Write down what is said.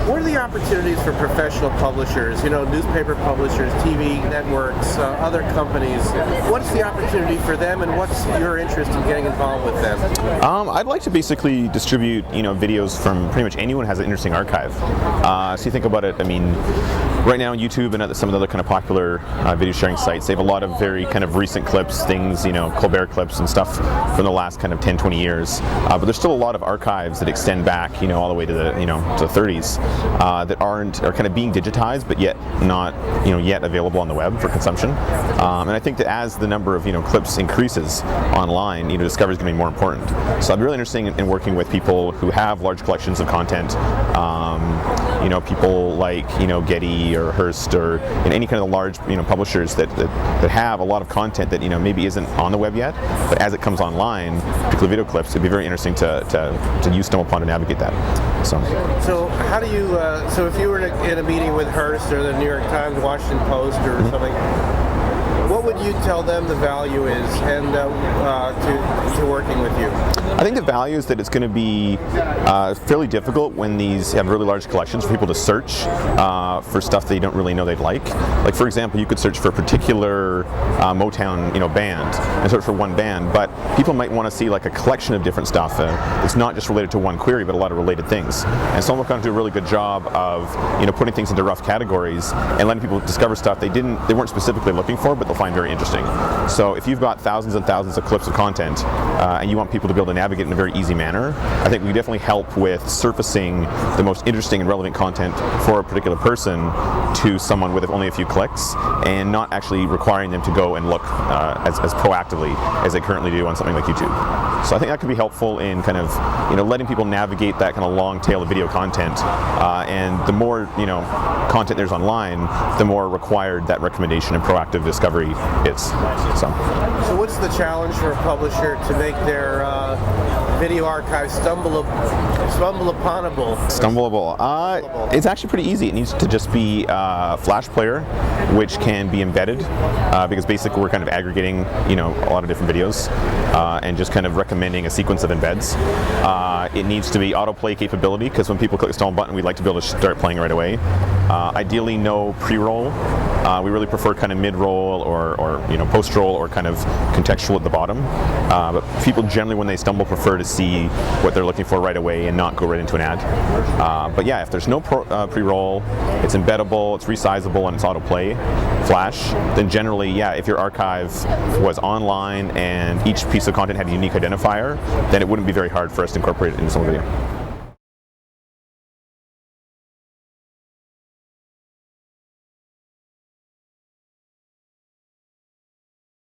What are the opportunities for professional publishers, newspaper publishers, TV networks, other companies? What's the opportunity for them, and what's your interest in getting involved with them? I'd like to basically distribute, videos from pretty much anyone who has an interesting archive. So you think about it, right now on YouTube and some of the other kind of popular video sharing sites, they have a lot of very kind of recent clips, things, Colbert clips and stuff from the last kind of 10, 20 years. But there's still a lot of archives that extend back, all the way to the, to the 30s that are kind of being digitized, but yet not, yet available on the web for consumption. And I think that as the number of, clips increases online, discovery is going to be more important. So I'm really interested in working with people who have large collections of content. People like, Getty or Hearst or any kind of large, publishers that have a lot of content that, maybe isn't on the web yet, but as it comes online, particularly video clips, it'd be very interesting to use StumbleUpon to navigate that. So how do you, so if you were in a meeting with Hearst or the New York Times, Washington Post or something, what would you tell them the value is and to working with you? I think the value is that it's going to be fairly difficult when these have really large collections for people to search for stuff they don't really know they'd like. Like, for example, you could search for a particular Motown band and search for one band, but people might want to see like a collection of different stuff. It's not just related to one query, but a lot of related things. And StumbleUpon do a really good job of putting things into rough categories and letting people discover stuff they weren't specifically looking for, but they'll find very interesting. So if you've got thousands and thousands of clips of content and you want people to be able to navigate in a very easy manner, I think we definitely help with surfacing the most interesting and relevant content for a particular person to someone with only a few clicks, and not actually requiring them to go and look as proactively as they currently do on something like YouTube. So I think that could be helpful in kind of letting people navigate that kind of long tail of video content, and the more content there's online, the more required that recommendation and proactive discovery is. So what's the challenge for a publisher to make their video archive stumbleable? It's actually pretty easy. It needs to just be a Flash player, which can be embedded, because basically we're kind of aggregating, a lot of different videos, and just kind of recommending a sequence of embeds. It needs to be autoplay capability, because when people click the Stumble button, we'd like to be able to start playing right away. Ideally, no pre-roll. We really prefer kind of mid-roll or post-roll or kind of contextual at the bottom. But people generally, when they stumble, prefer to see what they're looking for right away and not go right into an ad. But yeah, if there's no pre-roll, it's embeddable, it's resizable, and it's autoplay Flash, then generally, yeah, if your archive was online and each piece of content had a unique identifier, then it wouldn't be very hard for us to incorporate it into some video.